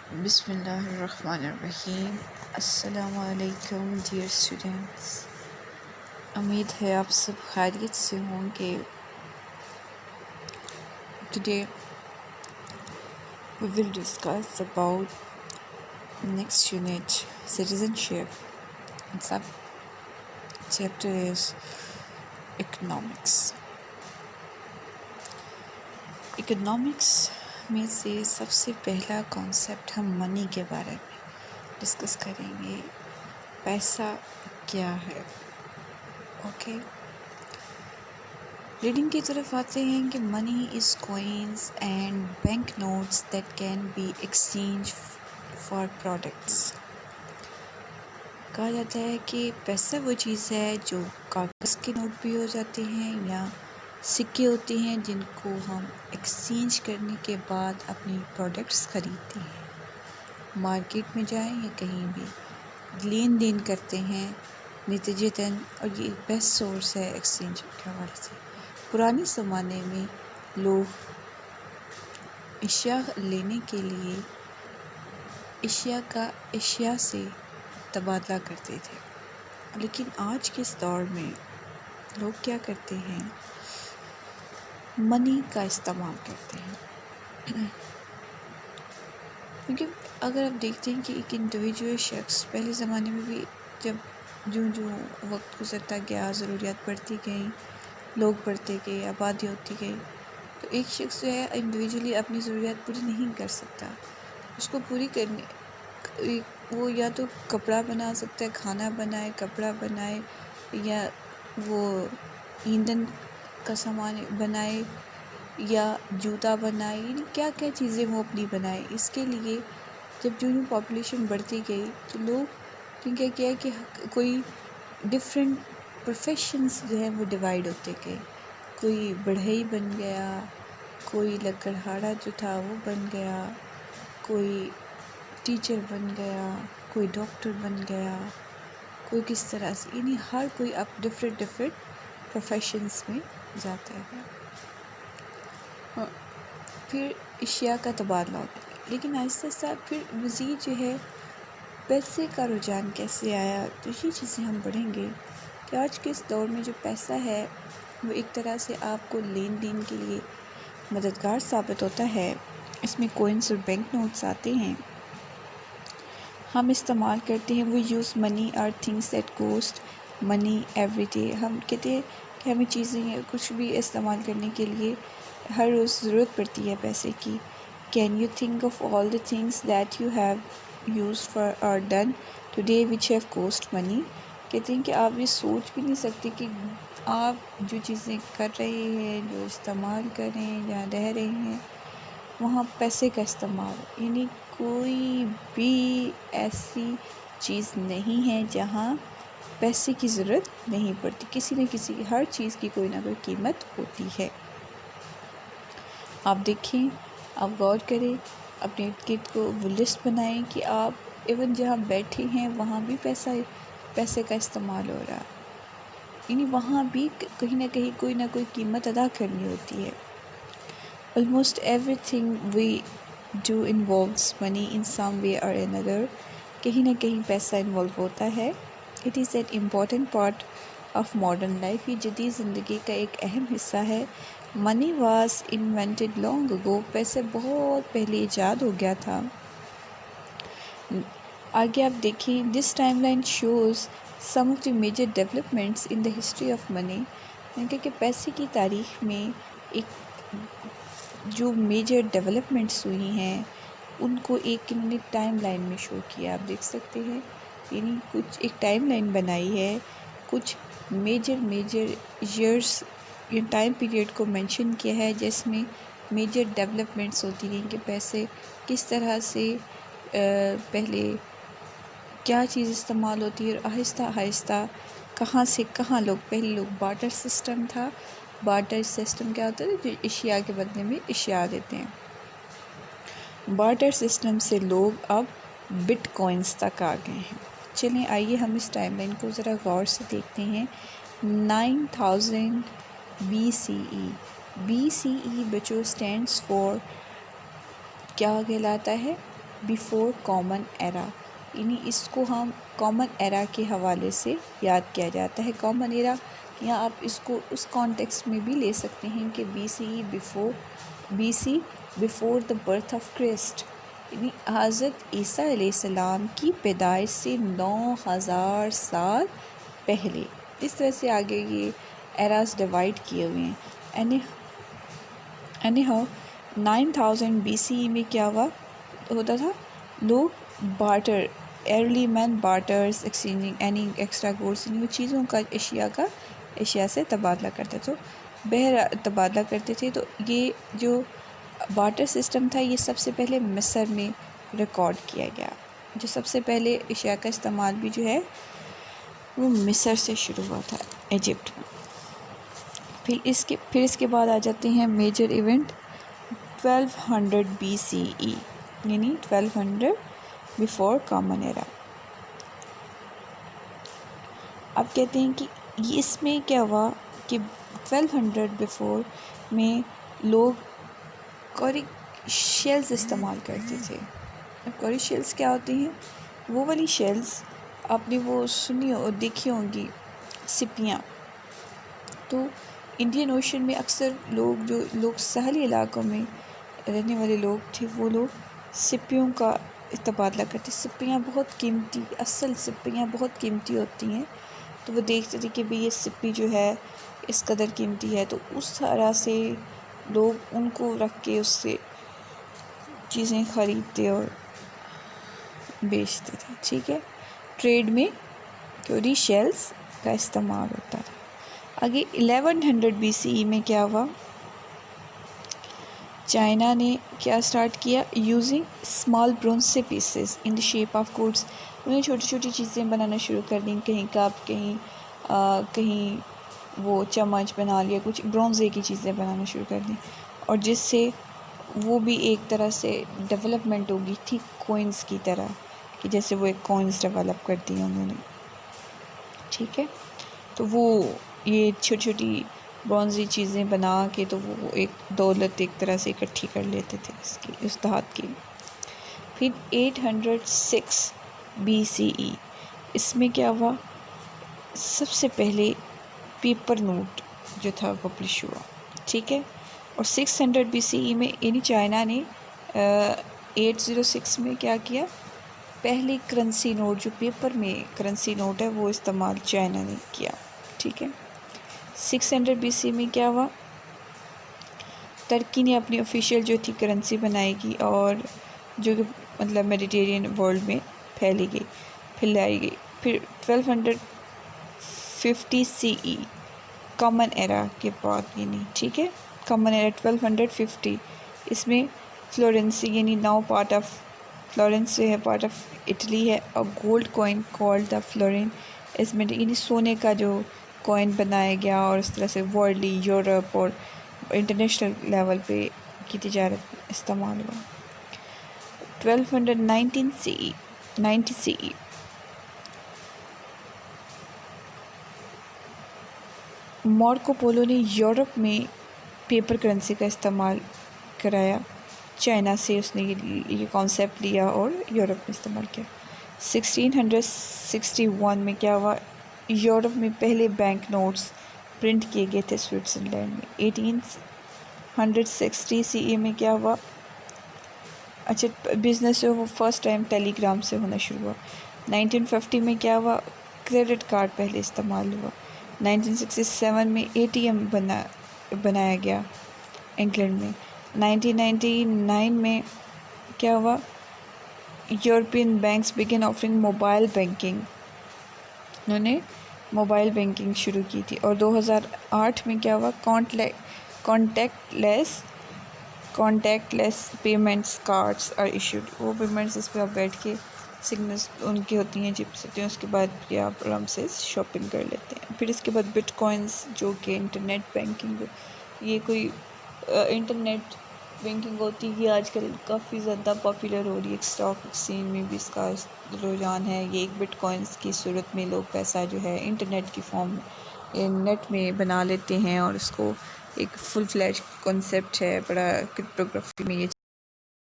بسم اللہ الرحمن الرحیم۔ السلام علیکم ڈیئر اسٹوڈینٹس، امید ہے آپ سب خیریت سے ہوں گے۔ Today we will discuss about next unit, citizenship, and sub-chapter is economics. Economics میں سے سب سے پہلا کانسیپٹ ہم منی کے بارے میں ڈسکس کریں گے۔ پیسہ کیا ہے؟ اوکے، ریڈنگ کی طرف آتے ہیں کہ money is coins and bank notes that can be exchange for products. کہا جاتا ہے کہ پیسہ وہ چیز ہے جو کاغذ کے نوٹ بھی ہو جاتے ہیں یا سکے ہوتے ہیں جن کو ہم ایکسچینج کرنے کے بعد اپنی پروڈکٹس خریدتے ہیں، مارکیٹ میں جائیں یا کہیں بھی لین دین کرتے ہیں نتیجتاً، اور یہ بیسٹ سورس ہے ایکسچینج کے حوالے سے۔ پرانے زمانے میں لوگ اشیاء لینے کے لیے اشیاء سے تبادلہ کرتے تھے، لیکن آج کے اس دور میں لوگ کیا کرتے ہیں؟ منی کا استعمال کرتے ہیں، کیونکہ اگر آپ دیکھتے ہیں کہ ایک انڈیویجول شخص پہلے زمانے میں بھی جب جو وقت گزرتا گیا، ضروریات بڑھتی گئیں، لوگ بڑھتے گئے، آبادی ہوتی گئی، تو ایک شخص جو ہے انڈیویجولی اپنی ضروریات پوری نہیں کر سکتا۔ اس کو پوری کرنے وہ یا تو کپڑا بنا سکتا ہے، کھانا بنائے، کپڑا بنائے، یا وہ ایندھن کا سامان بنائے یا جوتا بنائے، یعنی کیا کیا چیزیں وہ اپنی بنائے۔ اس کے لیے جب جو پاپولیشن بڑھتی گئی تو لوگ نے کیا کہ کوئی ڈفرینٹ پروفیشنز جو ہیں وہ ڈیوائیڈ ہوتے گئے۔ کوئی بڑھئی بن گیا، کوئی لکڑہارا جو تھا وہ بن گیا، کوئی ٹیچر بن گیا، کوئی ڈاکٹر بن گیا، کوئی کس طرح سے، یعنی ہر کوئی اب ڈفرینٹ پروفیشنز میں جاتا ہے۔ پھر اشیاء کا تبادلہ ہوتا ہے، لیکن آہستہ آہستہ پھر مزید جو ہے پیسے کا رجحان کیسے آیا، تو یہ چیزیں ہم پڑھیں گے کہ آج کے اس دور میں جو پیسہ ہے وہ ایک طرح سے آپ کو لین دین کے لیے مددگار ثابت ہوتا ہے۔ اس میں کوئنس اور بینک نوٹس آتے ہیں، ہم استعمال کرتے ہیں۔ وہ use money or things that cost money every day. ہم کہتے ہیں کہ ہمیں چیزیں کچھ بھی استعمال کرنے کے لیے ہر روز ضرورت پڑتی ہے پیسے کی۔ Can you think of all the things that you have use for or done today which have cost money. کہتے ہیں کہ آپ یہ سوچ بھی نہیں سکتے کہ آپ جو چیزیں کر رہے ہیں، جو استعمال کر رہے ہیں، جہاں رہ رہے ہیں، وہاں پیسے کا استعمال، یعنی کوئی بھی ایسی چیز نہیں ہے جہاں پیسے کی ضرورت نہیں پڑتی۔ کسی نہ کسی ہر چیز کی کوئی نہ کوئی قیمت ہوتی ہے۔ آپ دیکھیں، آپ غور کریں، اپنے ارد گرد کو وہ لسٹ بنائیں کہ آپ ایون جہاں بیٹھے ہیں وہاں بھی پیسے کا استعمال ہو رہا، یعنی وہاں بھی کہیں نہ کہیں کوئی نہ کوئی قیمت ادا کرنی ہوتی ہے۔ Almost everything we do involves money in some way or another۔ کہیں نہ کہیں پیسہ انوالو ہوتا ہے۔ It is an important part of modern life۔ یہ جدید زندگی کا ایک اہم حصہ ہے۔ Money was invented long ago۔ پیسے بہت پہلے ایجاد ہو گیا تھا۔ آگے آپ دیکھیں، this timeline shows some of the major developments in the history of money۔ یعنی کہ پیسے کی تاریخ میں ایک جو میجر ڈیولپمنٹس ہوئی ہیں ان کو انہوں نے ٹائم لائن میں شو کیا، آپ دیکھ سکتے ہیں، یعنی کچھ ایک ٹائم لائن بنائی ہے، کچھ میجر ایئرس یا ٹائم پیریڈ کو مینشن کیا ہے جس میں میجر ڈیولپمنٹس ہوتی ہیں کہ پیسے کس طرح سے پہلے کیا چیز استعمال ہوتی ہے، اور آہستہ آہستہ کہاں سے کہاں پہلے لوگ بارٹر سسٹم تھا۔ بارٹر سسٹم کیا ہوتا ہے؟ جو اشیاء کے بدلے میں اشیاء دیتے ہیں۔ بارٹر سسٹم سے لوگ اب بٹ کوئنز تک آ گئے ہیں۔ چلیں آئیے ہم اس ٹائم لائن کو ذرا غور سے دیکھتے ہیں۔ 9000 BCE۔ BCE بچوں اسٹینڈس فور کیا کہلاتا ہے؟ بیفور کامن ایرا، یعنی اس کو ہم کامن ایرا کے حوالے سے یاد کیا جاتا ہے۔ کامن ایرا یا آپ اس کو اس کانٹیکسٹ میں بھی لے سکتے ہیں کہ B C before the birth of Christ, یعنی حضرت عیسیٰ علیہ السلام کی پیدائش سے 9000 سال پہلے۔ اس طرح سے آگے یہ ایراز ڈیوائڈ کیے ہوئے ہیں۔ اینی ہاؤ 9000 BCE میں کیا ہوتا تھا، لوگ بارٹر، ارلی مین بارٹرز ایکسچینجنگ اینی ایکسٹرا گوڈس، وہ چیزوں کا اشیاء سے تبادلہ کرتے، تو تبادلہ کرتے تھے۔ تو یہ جو بارٹر سسٹم تھا یہ سب سے پہلے مصر میں ریکارڈ کیا گیا، جو سب سے پہلے اشیاء کا استعمال بھی جو ہے وہ مصر سے شروع ہوا تھا، ایجپٹ میں۔ پھر اس کے بعد آ جاتے ہیں میجر ایونٹ 1200 BCE، یعنی 1200 بیفور کامن ایرا۔ اب کہتے ہیں کہ اس میں کیا ہوا کہ 1200 بیفور میں لوگ کوری شیلز استعمال کرتے تھے۔ کوری شیلز کیا ہوتی ہیں؟ وہ والی شیلز آپ نے وہ سنی اور دیکھی ہوں گی، سپیاں۔ تو انڈین اوشن میں اکثر لوگ ساحلی علاقوں میں رہنے والے لوگ تھے، وہ لوگ سپیوں کا تبادلہ کرتے۔ سپیاں بہت قیمتی، اصل سپیاں بہت قیمتی ہوتی ہیں، تو وہ دیکھتے تھے کہ بھی یہ سپی جو ہے اس قدر قیمتی ہے، تو اس طرح سے لوگ ان کو رکھ کے اس سے چیزیں خریدتے اور بیچتے تھے، ٹھیک ہے۔ ٹریڈ میں کوری شیلز کا استعمال ہوتا تھا۔ آگے 1100 BCE میں کیا ہوا، چائنا نے کیا سٹارٹ کیا، using small bronze pieces in the shape of goods, انہیں چھوٹی چھوٹی چیزیں بنانا شروع کر دیں، کہیں کپ، کہیں وہ چمچ بنا لیا، کچھ برونزے کی چیزیں بنانا شروع کر دیں، اور جس سے وہ بھی ایک طرح سے ڈیولپمنٹ ہوگی تھی کوئنز کی طرح، کہ جیسے وہ ایک کوئنز ڈیولپ کر دی انہوں نے، ٹھیک ہے۔ تو وہ یہ چھوٹی چھوٹی برونزی چیزیں بنا کے تو وہ ایک دولت ایک طرح سے اکٹھی کر لیتے تھے اس دھات کی۔ پھر 806 BCE اس میں کیا ہوا، سب سے پہلے پیپر نوٹ جو تھا پبلش ہوا، ٹھیک ہے۔ اور 600 BCE میں یعنی چائنا نے 806 میں کیا کیا، پہلی کرنسی نوٹ جو پیپر میں کرنسی نوٹ ہے وہ استعمال چائنا نے کیا، ٹھیک ہے۔ 600 BCE میں کیا ہوا، ترکی نے اپنی آفیشیل جو تھی کرنسی بنائی گی، اور جو کہ مطلب میڈیٹرینین ورلڈ میں پھیلائی گئی۔ پھر 1250 CE کامن ایرا کے بعد، یعنی ٹھیک ہے، کامن ایرا 1250، اس میں فلورنسی یعنی ناؤ پارٹ آف فلورنس جو ہے پارٹ آف اٹلی ہے، اور gold coin called the florin اس میں، یعنی سونے کا جو کوئن بنایا گیا، اور اس طرح سے ورلڈلی یورپ اور انٹرنیشنل لیول پہ کی تجارت استعمال ہوا۔ 1219 CE 90 CE مارکو پولو نے یورپ میں پیپر کرنسی کا استعمال کرایا، چائنا سے اس نے یہ کانسیپٹ لیا اور یورپ میں استعمال کیا۔ 1661 میں کیا ہوا، یورپ میں پہلے بینک نوٹس پرنٹ کیے گئے تھے سوئٹزرلینڈ میں۔ 1860 CE میں کیا ہوا، اچھا بزنس جو وہ فرسٹ ٹائم ٹیلی گرام سے ہونا شروع ہوا۔ 1950 میں کیا ہوا، کریڈٹ کارڈ پہلے استعمال ہوا۔ 1967 میں ATM بنایا گیا انگلینڈ میں۔ 1999 میں کیا ہوا، یورپین بینکس بگن آفرنگ موبائل بینکنگ، انہوں نے موبائل بینکنگ شروع کی تھی۔ اور 2008 میں کیا ہوا، contactless payments cards are issued, وہ پیمنٹس اس پہ آپ بیٹھ کے سگنلس ان کی ہوتی ہیں، چپس ہوتی ہیں، اس کے بعد یہ آپ آرام سے شاپنگ کر لیتے ہیں۔ پھر اس کے بعد بٹ کوائنس جو کہ انٹرنیٹ بینکنگ، یہ کوئی انٹرنیٹ بینکنگ ہوتی ہے، آج کل کافی زیادہ پاپولر ہو رہی ہے، اسٹاک ایکسچینج میں بھی اس کا رجحان ہے۔ یہ ایک بٹ کوائنس کی صورت میں لوگ پیسہ جو ہے انٹرنیٹ کی فارم نیٹ میں بنا لیتے ہیں، اور اس کو ایک فل فلیج کنسیپٹ ہے، بڑا کرپٹوگرافی میں یہ